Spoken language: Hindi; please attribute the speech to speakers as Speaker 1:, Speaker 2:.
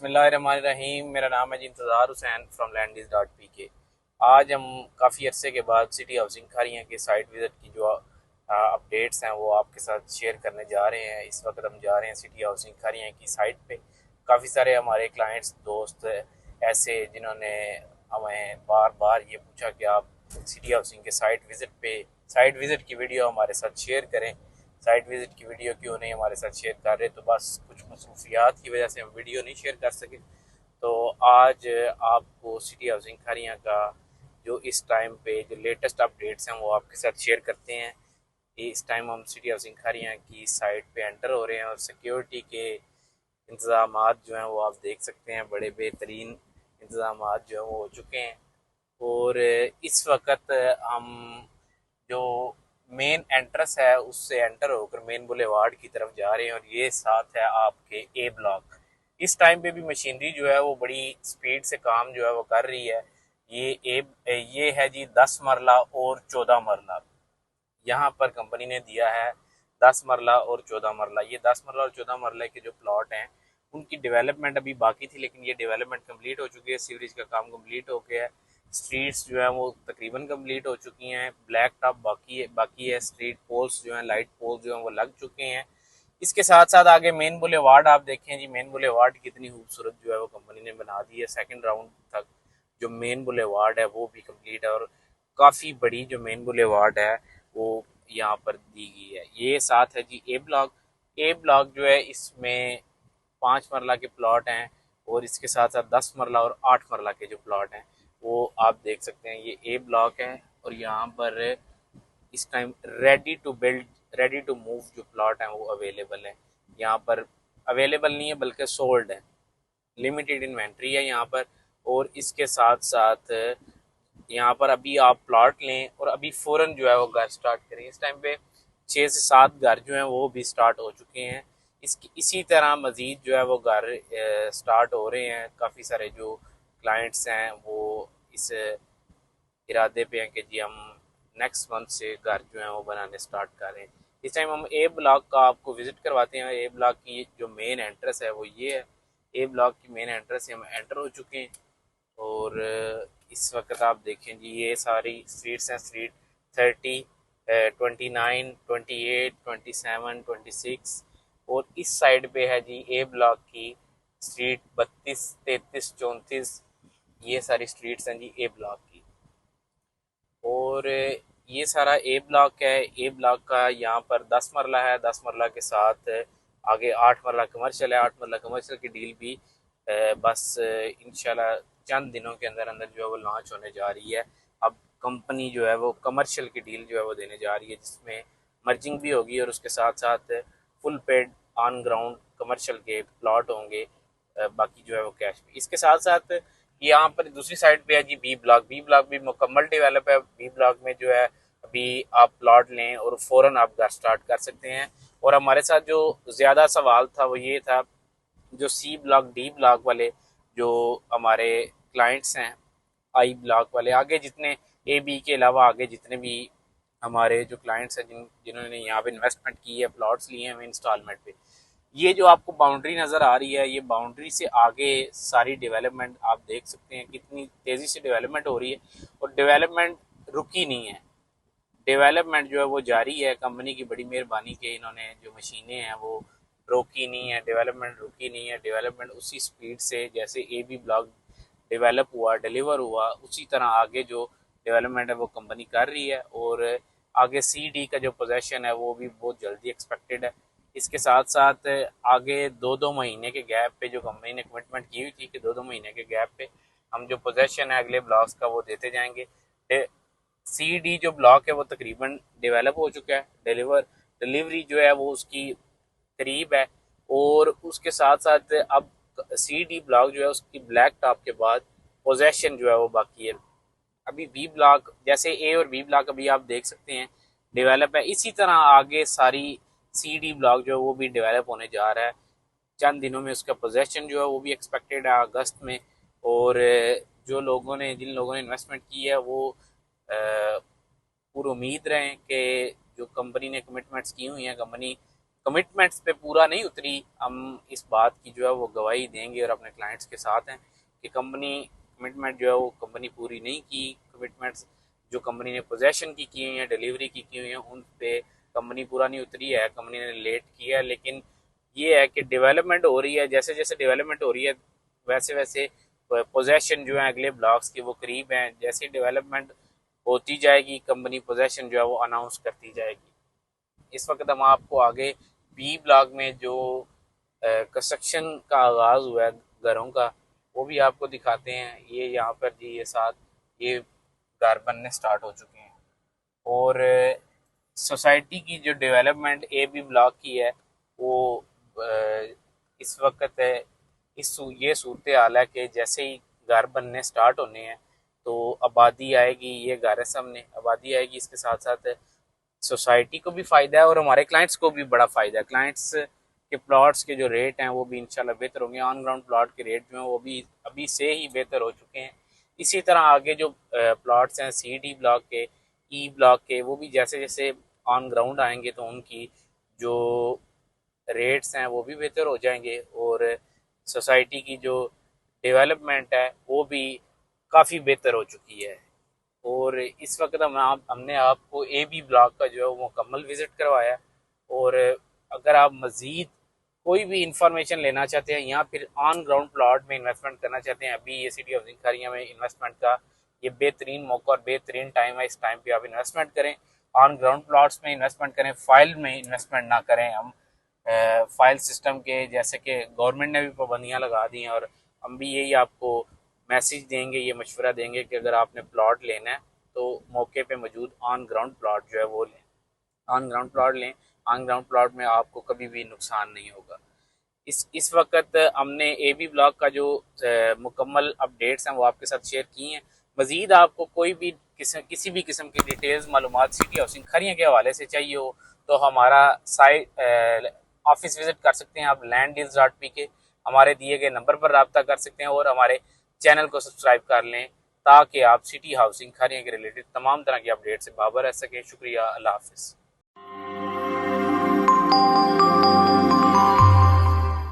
Speaker 1: बिस्मिल्लाहिर्रहमानिर्रहीम। मेरा नाम है जी इंतज़ार हुसैन फ्रॉम लैंडीज़.pk। आज हम काफ़ी अरसे के बाद सिटी हाउसिंग खारियाँ की साइट विज़िट की जो अपडेट्स हैं वो आपके साथ शेयर करने जा रहे हैं। इस वक्त हम जा रहे हैं सिटी हाउसिंग खारियाँ की साइट पे। काफ़ी सारे हमारे क्लाइंट्स दोस्त ऐसे जिन्होंने हमें बार बार ये पूछा कि आप सिटी हाउसिंग के साइट विज़िट की वीडियो हमारे साथ शेयर करें। साइट विज़िट की वीडियो क्यों नहीं हमारे साथ शेयर कर रहे, तो बस कुछ मसरूफियात की वजह से हम वीडियो नहीं शेयर कर सके। तो आज आपको सिटी हाउसिंग खारियाँ का जो इस टाइम पे जो लेटेस्ट अपडेट्स हैं वो आपके साथ शेयर करते हैं। इस टाइम हम सिटी हाउसिंग खारियाँ की साइट पे एंटर हो रहे हैं और सिक्योरिटी के इंतज़ामात जो हैं वो आप देख सकते हैं, बड़े बेहतरीन इंतज़ामात जो हैं वो हो चुके हैं। और इस वक्त हम जो मेन एंट्रेंस है उससे एंटर होकर मेन बुलेवार्ड की तरफ जा रहे हैं और ये साथ है आपके ए ब्लॉक। इस टाइम पे भी मशीनरी जो है वो बड़ी स्पीड से काम जो है वो कर रही है। ये है जी 10 मरला और 14 मरला। यहाँ पर कंपनी ने दिया है 10 मरला और 14 मरला। ये 10 मरला और 14 मरला के जो प्लॉट हैं उनकी डेवलपमेंट अभी बाकी थी, लेकिन ये डेवलपमेंट कंप्लीट हो चुकी है। सीवरेज का काम कंप्लीट हो गया है। स्ट्रीट्स जो है वो तकरीबन कंप्लीट हो चुकी हैं। ब्लैक टॉप बाकी है। स्ट्रीट पोल्स जो हैं, लाइट पोल्स जो हैं वो लग चुके हैं। इसके साथ साथ आगे मेन बुलेवार्ड आप देखें जी, मेन बुलेवार्ड कितनी खूबसूरत जो है वो कंपनी ने बना दी है। सेकंड राउंड तक जो मेन बुलेवार्ड है वो भी कंप्लीट है और काफ़ी बड़ी जो मेन बुलेवार्ड है वो यहाँ पर दी गई है। ये साथ है जी ए ब्लॉक। ए ब्लॉक जो है इसमें 5 मरला के प्लॉट हैं और इसके साथ साथ 10 मरला और 8 मरला के जो प्लॉट हैं वो आप देख सकते हैं। ये ए ब्लॉक है और यहाँ पर इस टाइम रेडी टू मूव जो प्लॉट हैं वो अवेलेबल है। यहाँ पर अवेलेबल नहीं है बल्कि सोल्ड है, लिमिटेड इन्वेंट्री है यहाँ पर। और इसके साथ साथ यहाँ पर अभी आप प्लॉट लें और अभी फ़ौरन जो है वो घर स्टार्ट करें। इस टाइम पे 6 से 7 घर जो हैं वो भी स्टार्ट हो चुके हैं। इसी तरह मज़ीद जो है वो घर स्टार्ट हो रहे हैं। काफ़ी सारे जो क्लाइंट्स हैं वो इस इरादे पे हैं कि जी हम नेक्स्ट मंथ से घर जो है वो बनाने स्टार्ट कर रहे हैं। इस टाइम हम ए ब्लॉक का आपको विज़िट करवाते हैं। ए ब्लॉक की जो मेन एंट्रेंस है वो ये है। ए ब्लॉक की मेन एंट्रेंस से हम एंटर हो चुके हैं और इस वक्त आप देखें जी ये सारी स्ट्रीट्स हैं। स्ट्रीट 30, 29, 28, 27, 26 और इस साइड पे है जी ए ब्लॉक की स्ट्रीट 32, 33, 34। ये सारी स्ट्रीट्स हैं जी ए ब्लॉक की। और ये सारा ए ब्लॉक है। ए ब्लॉक का यहाँ पर 10 मरला है। 10 मरला के साथ आगे 8 मरला कमर्शियल है। 8 मरला कमर्शियल की डील भी बस इंशाल्लाह चंद दिनों के अंदर अंदर जो है वो लॉन्च होने जा रही है। अब कंपनी जो है वो कमर्शियल की डील जो है वो देने जा रही है जिसमें मर्जिंग भी होगी और उसके साथ साथ full paid on ground commercial के प्लॉट होंगे। बाकी जो है वो कैश पे। इसके साथ साथ यहाँ पर दूसरी साइड पे है जी बी ब्लॉक। बी ब्लॉक भी मुकम्मल डेवलप है। बी ब्लॉक में जो है अभी आप प्लॉट लें और फ़ौरन आप घर स्टार्ट कर सकते हैं। और हमारे साथ जो ज़्यादा सवाल था वो ये था, जो सी ब्लॉक डी ब्लॉक वाले जो हमारे क्लाइंट्स हैं, आई ब्लॉक वाले, आगे जितने ए बी के अलावा आगे जितने भी हमारे जो क्लाइंट्स हैं जिन्होंने यहाँ पे इन्वेस्टमेंट की है, प्लॉट्स लिए हैं इंस्टॉलमेंट पे, ये जो आपको बाउंड्री नज़र आ रही है, ये बाउंड्री से आगे सारी डेवलपमेंट आप देख सकते हैं कितनी तेज़ी से डेवलपमेंट हो रही है। और डेवलपमेंट रुकी नहीं है, डेवलपमेंट जो है वो जारी है। कंपनी की बड़ी मेहरबानी के इन्होंने जो मशीनें हैं वो रोकी नहीं है, डेवलपमेंट रुकी नहीं है। डेवलपमेंट उसी स्पीड से जैसे ए बी ब्लॉक डेवलप हुआ, डिलीवर हुआ, उसी तरह आगे जो डेवलपमेंट है वो कंपनी कर रही है। और आगे सी डी का जो पोजेशन है वो भी बहुत जल्दी एक्सपेक्टेड है। इसके साथ साथ आगे 2-2 महीने के गैप पे जो कंपनी ने कमिटमेंट की हुई थी कि 2-2 महीने के गैप पे हम जो पोजेशन है अगले ब्लॉक्स का वो देते जाएंगे। सी डी जो ब्लॉक है वो तकरीबन डेवलप हो चुका है। डिलीवरी जो है वो उसकी करीब है। और उसके साथ साथ अब सी डी ब्लॉक जो है उसकी ब्लैक टॉप के बाद पोजेशन जो है वो बाकी है। अभी बी ब्लॉक जैसे ए और बी ब्लॉक अभी आप देख सकते हैं डेवलप है, इसी तरह आगे सारी सी डी ब्लॉक जो है वो भी डेवलप होने जा रहा है। चंद दिनों में उसका पोजेशन जो है वो भी एक्सपेक्टेड है अगस्त में। और जिन लोगों ने इन्वेस्टमेंट की है वो पूरी उम्मीद रहें कि जो कंपनी ने कमिटमेंट्स की हुई हैं, कंपनी कमिटमेंट्स पे पूरा नहीं उतरी, हम इस बात की जो है वो गवाही देंगे और अपने क्लाइंट्स के साथ हैं कि कंपनी कमिटमेंट जो है वो कंपनी पूरी नहीं की। कमिटमेंट्स जो कंपनी ने पोजेशन की हुई हैं, डिलीवरी की हुई हैं, उन पे कंपनी पूरा नहीं उतरी है, कंपनी ने लेट किया है। लेकिन ये है कि डेवलपमेंट हो रही है, जैसे जैसे डेवलपमेंट हो रही है वैसे वैसे पोजेशन जो है अगले ब्लॉक्स के वो करीब हैं। जैसे डेवलपमेंट होती जाएगी कंपनी पोजेशन जो है वो अनाउंस करती जाएगी। इस वक्त हम आपको आगे बी ब्लॉक में जो कंस्ट्रक्शन का आगाज़ हुआ है घरों का वो भी आपको दिखाते हैं। ये यहाँ पर जी ये साथ ये घर बनने स्टार्ट हो चुके हैं। और सोसाइटी की जो डेवलपमेंट ए बी ब्लॉक की है वो इस वक्त ये सूरत हाल है कि जैसे ही घर बनने स्टार्ट होने हैं तो आबादी आएगी, ये घर है सामने, आबादी आएगी, इसके साथ साथ सोसाइटी को भी फ़ायदा है और हमारे क्लाइंट्स को भी बड़ा फ़ायदा है। क्लाइंट्स के प्लॉट्स के जो रेट हैं वो भी इंशाल्लाह बेहतर होंगे। ऑन ग्राउंड प्लॉट के रेट जो हैं वो भी अभी से ही बेहतर हो चुके हैं। इसी तरह आगे जो प्लॉट्स हैं सी डी ब्लॉक के, ई ब्लॉक के, वो भी जैसे जैसे ऑन ग्राउंड आएंगे तो उनकी जो रेट्स हैं वो भी बेहतर हो जाएंगे और सोसाइटी की जो डेवलपमेंट है वो भी काफ़ी बेहतर हो चुकी है। और इस वक्त हमने आपको ए बी ब्लॉक का जो है वो मुकम्मल विज़िट करवाया। और अगर आप मज़ीद कोई भी इंफॉर्मेशन लेना चाहते हैं या फिर ऑन ग्राउंड प्लॉट में इन्वेस्टमेंट करना चाहते हैं, अभी ये सिटी हाउसिंग खारिया में इन्वेस्टमेंट का ये बेहतरीन मौका और बेहतरीन टाइम है। इस टाइम पे आप इन्वेस्टमेंट करें, ऑन ग्राउंड प्लॉट्स में इन्वेस्टमेंट करें, फाइल में इन्वेस्टमेंट ना करें। हम फाइल सिस्टम के जैसे कि गवर्नमेंट ने भी पाबंदियाँ लगा दी हैं और हम भी यही आपको मैसेज देंगे, ये मशवरा देंगे कि अगर आपने प्लॉट लेना है तो मौके पे मौजूद ऑन ग्राउंड प्लॉट जो है वो लें, ऑन ग्राउंड प्लॉट लें। ऑन ग्राउंड प्लॉट में आपको कभी भी नुकसान नहीं होगा। इस वक्त हमने ए बी ब्लॉक का जो मुकम्मल अपडेट्स हैं वो आपके साथ शेयर की हैं। मज़ीद आपको कोई भी किसी भी किस्म की डिटेल्स मालूमात सिटी हाउसिंग खरियाँ के हवाले से चाहिए हो तो हमारा साइट ऑफिस विजिट कर सकते हैं आप landdeals.pk, हमारे दिए गए नंबर पर रब्ता कर सकते हैं और हमारे चैनल को सब्सक्राइब कर लें ताकि आप सिटी हाउसिंग खरियाँ के रिलेटेड तमाम तरह की अपडेट से बाबर रह सकें। शुक्रिया, अल्लाह हाफिज़।